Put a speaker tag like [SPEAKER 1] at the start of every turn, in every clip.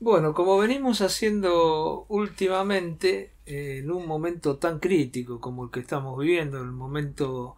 [SPEAKER 1] Bueno, como venimos haciendo últimamente, en un momento tan crítico como el que estamos viviendo, el momento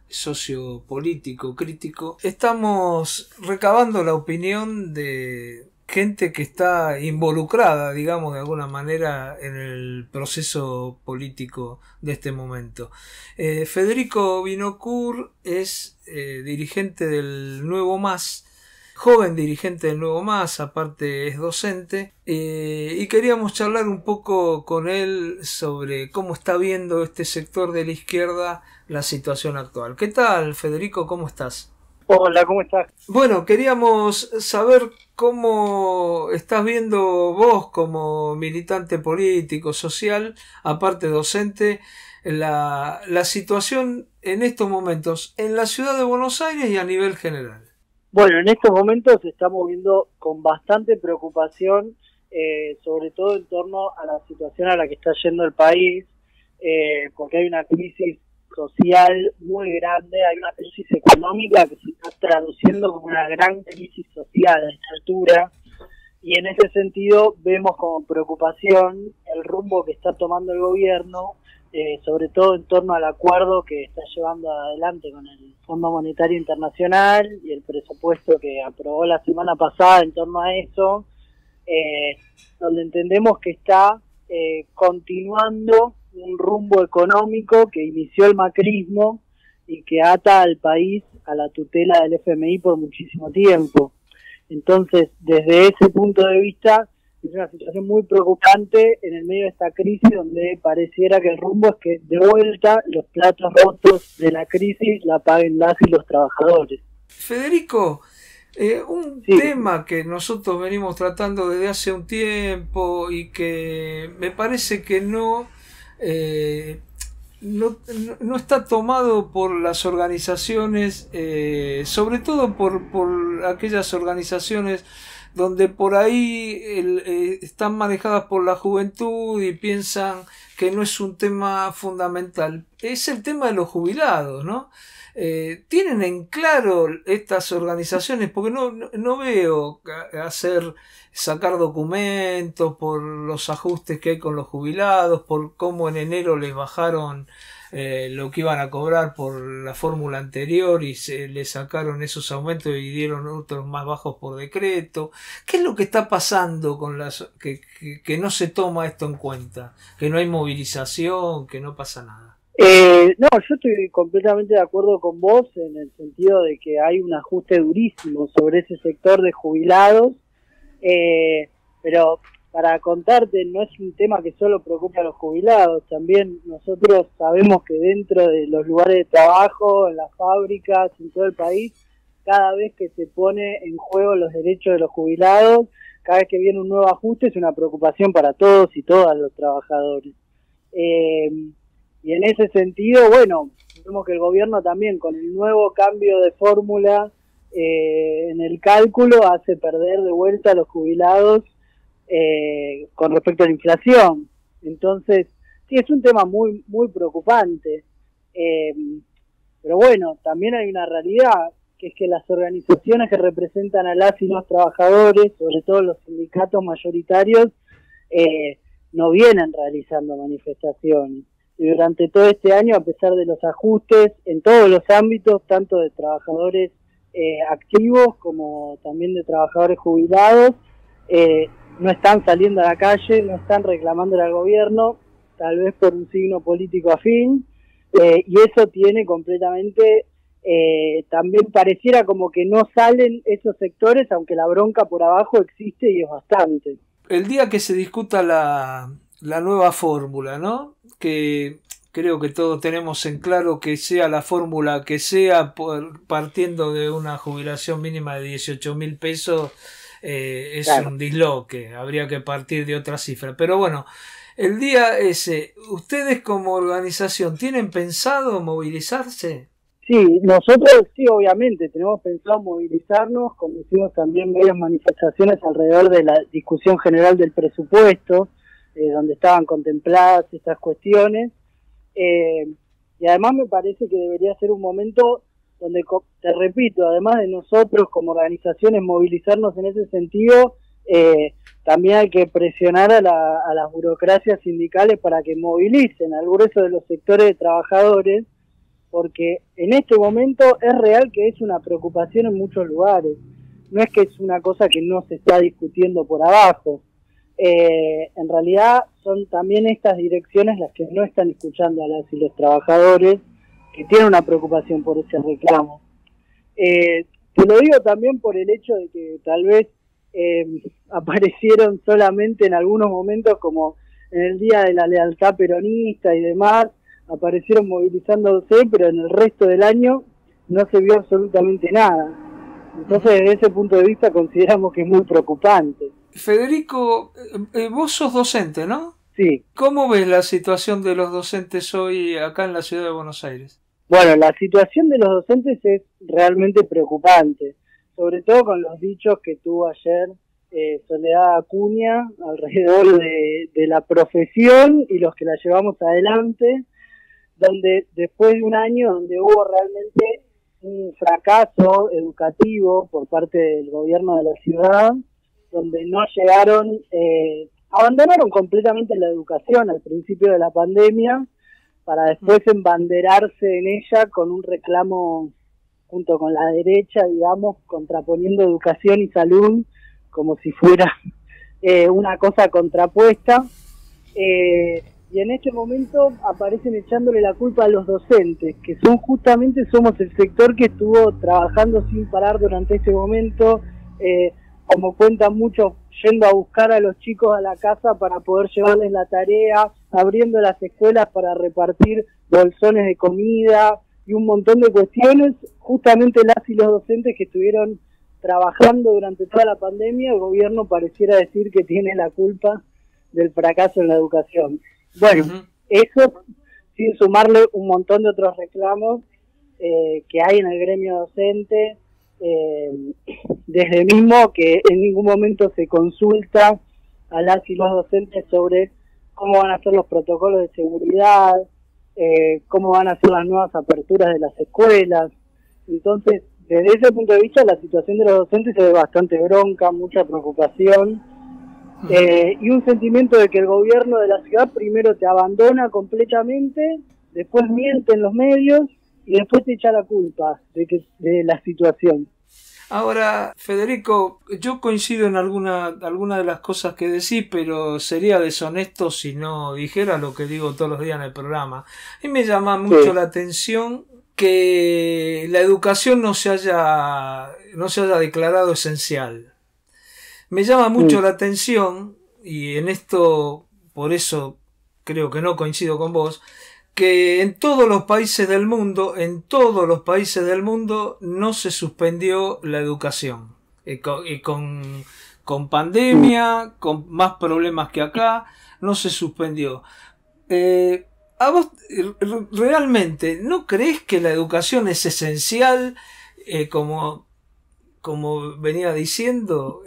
[SPEAKER 1] sociopolítico crítico, estamos recabando la opinión de gente que está involucrada, digamos, de alguna manera en el proceso político de este momento. Federico Vinocourt es dirigente del Nuevo Más, joven dirigente del Nuevo Más, aparte es docente, y queríamos charlar un poco con él sobre cómo está viendo este sector de la izquierda la situación actual. ¿Qué tal, Federico? ¿Cómo estás?
[SPEAKER 2] Hola, ¿cómo estás?
[SPEAKER 1] Bueno, queríamos saber cómo estás viendo vos como militante político, social, aparte docente, la situación en estos momentos en la ciudad de Buenos Aires y a nivel general.
[SPEAKER 2] Bueno, en estos momentos estamos viendo con bastante preocupación, sobre todo en torno a la situación a la que está yendo el país, porque hay una crisis social muy grande, hay una crisis económica que se está traduciendo como una gran crisis social a esta altura, y en ese sentido vemos con preocupación el rumbo que está tomando el gobierno, sobre todo en torno al acuerdo que está llevando adelante con el Fondo Monetario Internacional y el presupuesto que aprobó la semana pasada en torno a eso, donde entendemos que está continuando un rumbo económico que inició el macrismo y que ata al país a la tutela del FMI por muchísimo tiempo. Entonces, desde ese punto de vista, es una situación muy preocupante en el medio de esta crisis, donde pareciera que el rumbo es que de vuelta los platos rotos de la crisis la paguen las y los trabajadores.
[SPEAKER 1] Federico, un
[SPEAKER 2] Sí,
[SPEAKER 1] tema que nosotros venimos tratando desde hace un tiempo y que me parece que eh, no está tomado por las organizaciones, sobre todo por aquellas organizaciones donde por ahí están manejadas por la juventud y piensan que no es un tema fundamental. Es el tema de los jubilados, ¿no? ¿Tienen en claro estas organizaciones? Porque no veo sacar documentos por los ajustes que hay con los jubilados, por cómo en enero les bajaron lo que iban a cobrar por la fórmula anterior y se le sacaron esos aumentos y dieron otros más bajos por decreto. ¿Qué es lo que está pasando con que no se toma esto en cuenta? Que no hay movilización, que no pasa nada.
[SPEAKER 2] no, yo estoy completamente de acuerdo con vos en el sentido de que hay un ajuste durísimo sobre ese sector de jubilados, pero para contarte, no es un tema que solo preocupe a los jubilados, también nosotros sabemos que dentro de los lugares de trabajo, en las fábricas, en todo el país, cada vez que se pone en juego los derechos de los jubilados, cada vez que viene un nuevo ajuste es una preocupación para todos y todas los trabajadores. Eh, y en ese sentido, bueno, vemos que el gobierno también con el nuevo cambio de fórmula en el cálculo hace perder de vuelta a los jubilados con respecto a la inflación. Entonces, sí, es un tema muy preocupante. Eh, pero bueno, también hay una realidad, que es que las organizaciones que representan a las y los trabajadores, sobre todo los sindicatos mayoritarios, no vienen realizando manifestaciones. Y durante todo este año, a pesar de los ajustes en todos los ámbitos, tanto de trabajadores activos como también de trabajadores jubilados, no están saliendo a la calle, no están reclamándole al gobierno, tal vez por un signo político afín, y eso tiene completamente, también pareciera como que no salen esos sectores, aunque la bronca por abajo existe y es bastante.
[SPEAKER 1] El día que se discuta la nueva fórmula, ¿no? Que creo que todos tenemos en claro que sea la fórmula que sea, partiendo de una jubilación mínima de 18.000 pesos, es
[SPEAKER 2] Claro.
[SPEAKER 1] un disloque, habría que partir de otra cifra. Pero bueno, el día ese, ¿ustedes como organización tienen pensado movilizarse?
[SPEAKER 2] Sí, nosotros sí, obviamente, tenemos pensado movilizarnos, como hicimos también varias manifestaciones alrededor de la discusión general del presupuesto, donde estaban contempladas estas cuestiones, eh, y además me parece que debería ser un momento donde, te repito, además de nosotros como organizaciones movilizarnos en ese sentido, también hay que presionar a las burocracias sindicales para que movilicen al grueso de los sectores de trabajadores, porque en este momento es real que es una preocupación en muchos lugares. No es que es una cosa que no se está discutiendo por abajo. En realidad son también estas direcciones las que no están escuchando a las y los trabajadores que tienen una preocupación por ese reclamo. Te lo digo también por el hecho de que tal vez aparecieron solamente en algunos momentos, como en el Día de la Lealtad Peronista y demás, aparecieron movilizándose, pero en el resto del año no se vio absolutamente nada. Entonces, desde ese punto de vista, consideramos que es muy preocupante.
[SPEAKER 1] Federico, vos sos docente, ¿no?
[SPEAKER 2] Sí.
[SPEAKER 1] ¿Cómo ves la situación de los docentes hoy acá en la ciudad de Buenos Aires?
[SPEAKER 2] Bueno, la situación de los docentes es realmente preocupante, sobre todo con los dichos que tuvo ayer Soledad Acuña alrededor de la profesión y los que la llevamos adelante, donde después de un año donde hubo realmente un fracaso educativo por parte del gobierno de la ciudad, donde no llegaron, abandonaron completamente la educación al principio de la pandemia, para después embanderarse en ella con un reclamo junto con la derecha, digamos, contraponiendo educación y salud como si fuera una cosa contrapuesta. Y en este momento aparecen echándole la culpa a los docentes, que son justamente, somos el sector que estuvo trabajando sin parar durante este momento, como cuentan muchos, yendo a buscar a los chicos a la casa para poder llevarles la tarea, abriendo las escuelas para repartir bolsones de comida y un montón de cuestiones. Justamente las y los docentes que estuvieron trabajando durante toda la pandemia, el gobierno pareciera decir que tiene la culpa del fracaso en la educación. Bueno, eso sin sumarle un montón de otros reclamos que hay en el gremio docente, desde mismo que en ningún momento se consulta a las y los docentes sobre cómo van a ser los protocolos de seguridad, cómo van a ser las nuevas aperturas de las escuelas. Entonces, desde ese punto de vista, la situación de los docentes se ve bastante bronca, mucha preocupación, y un sentimiento de que el gobierno de la ciudad primero te abandona completamente, después miente en los medios y después te echa la culpa de la situación.
[SPEAKER 1] Ahora, Federico, yo coincido en alguna de las cosas que decís, pero sería deshonesto si no dijera lo que digo todos los días en el programa. A mí me llama mucho la atención que la educación no se haya declarado esencial. Me llama mucho la atención, y en esto, por eso creo que no coincido con vos, que en todos los países del mundo, no se suspendió la educación. Y con pandemia, con más problemas que acá, no se suspendió. ¿A vos realmente no crees que la educación es esencial, como venía diciendo?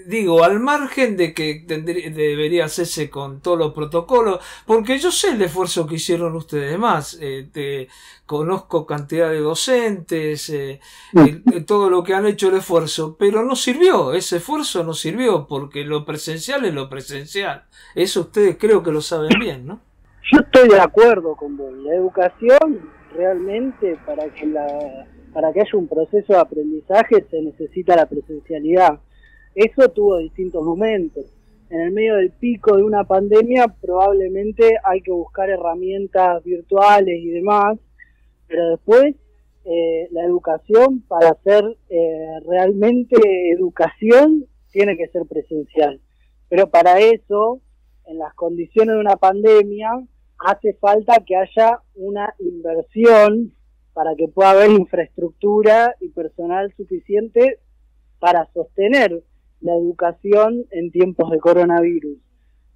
[SPEAKER 1] Digo, al margen de que debería hacerse con todos los protocolos, porque yo sé el esfuerzo que hicieron ustedes más, conozco cantidad de docentes, todo lo que han hecho el esfuerzo, pero no sirvió, ese esfuerzo no sirvió, porque lo presencial es lo presencial. Eso ustedes creo que lo saben bien, ¿no?
[SPEAKER 2] Yo estoy de acuerdo con vos. La educación realmente, para que haya un proceso de aprendizaje, se necesita la presencialidad. Eso tuvo distintos momentos. En el medio del pico de una pandemia probablemente hay que buscar herramientas virtuales y demás, pero después la educación, para ser realmente educación, tiene que ser presencial. Pero para eso, en las condiciones de una pandemia, hace falta que haya una inversión para que pueda haber infraestructura y personal suficiente para sostener la educación en tiempos de coronavirus.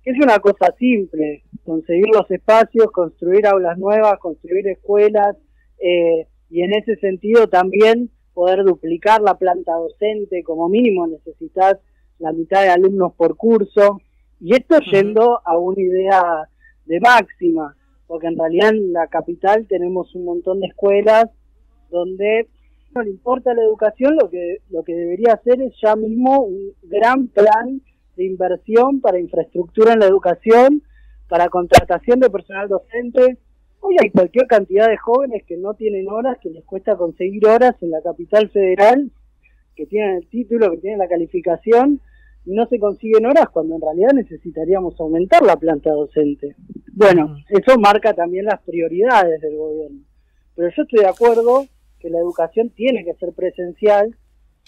[SPEAKER 2] Que es una cosa simple, conseguir los espacios, construir aulas nuevas, construir escuelas, y en ese sentido también poder duplicar la planta docente, como mínimo necesitas la mitad de alumnos por curso, y esto yendo a una idea de máxima, porque en realidad en la capital tenemos un montón de escuelas donde No le importa la educación, lo que debería hacer es ya mismo un gran plan de inversión para infraestructura en la educación, para contratación de personal docente. Hoy hay cualquier cantidad de jóvenes que no tienen horas, que les cuesta conseguir horas en la capital federal, que tienen el título, que tienen la calificación, y no se consiguen horas cuando en realidad necesitaríamos aumentar la planta docente. Bueno, eso marca también las prioridades del gobierno. Pero yo estoy de acuerdo que la educación tiene que ser presencial.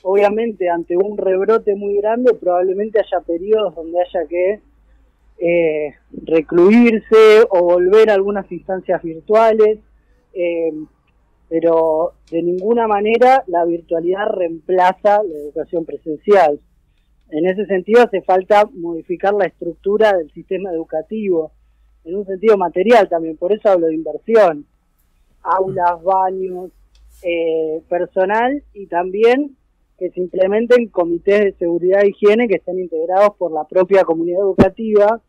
[SPEAKER 2] Obviamente, ante un rebrote muy grande, probablemente haya periodos donde haya que recluirse o volver a algunas instancias virtuales, pero de ninguna manera la virtualidad reemplaza la educación presencial. En ese sentido hace falta modificar la estructura del sistema educativo, en un sentido material también, por eso hablo de inversión, aulas, baños, personal, y también que se implementen comités de seguridad e higiene que estén integrados por la propia comunidad educativa,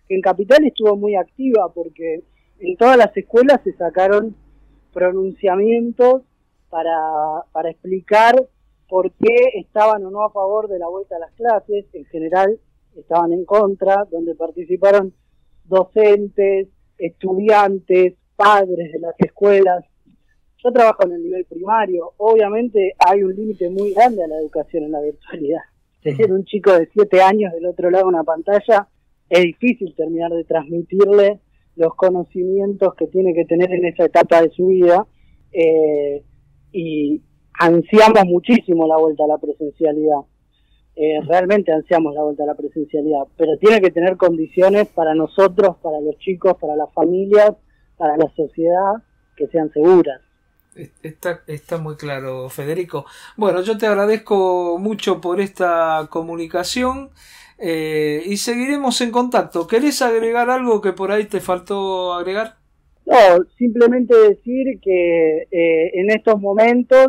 [SPEAKER 2] que en Capital estuvo muy activa porque en todas las escuelas se sacaron pronunciamientos para explicar por qué estaban o no a favor de la vuelta a las clases. En general estaban en contra, donde participaron docentes, estudiantes, padres de las escuelas. Yo trabajo en el nivel primario. Obviamente hay un límite muy grande a la educación en la virtualidad. Tener un chico de 7 años del otro lado de una pantalla es difícil terminar de transmitirle los conocimientos que tiene que tener en esa etapa de su vida, y ansiamos muchísimo la vuelta a la presencialidad. Realmente ansiamos la vuelta a la presencialidad, pero tiene que tener condiciones para nosotros, para los chicos, para las familias, para la sociedad, que sean seguras.
[SPEAKER 1] Está muy claro, Federico. Bueno, yo te agradezco mucho por esta comunicación, y seguiremos en contacto. ¿Querés agregar algo que por ahí te faltó agregar?
[SPEAKER 2] No, simplemente decir que en estos momentos,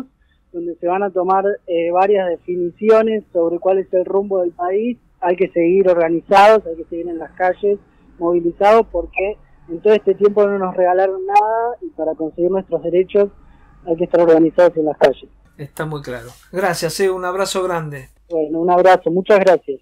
[SPEAKER 2] donde se van a tomar varias definiciones sobre cuál es el rumbo del país, hay que seguir organizados, hay que seguir en las calles, movilizados, porque en todo este tiempo no nos regalaron nada, y para conseguir nuestros derechos hay que estar organizados en las calles.
[SPEAKER 1] Está muy claro. Gracias, un abrazo grande.
[SPEAKER 2] Bueno, un abrazo, muchas gracias.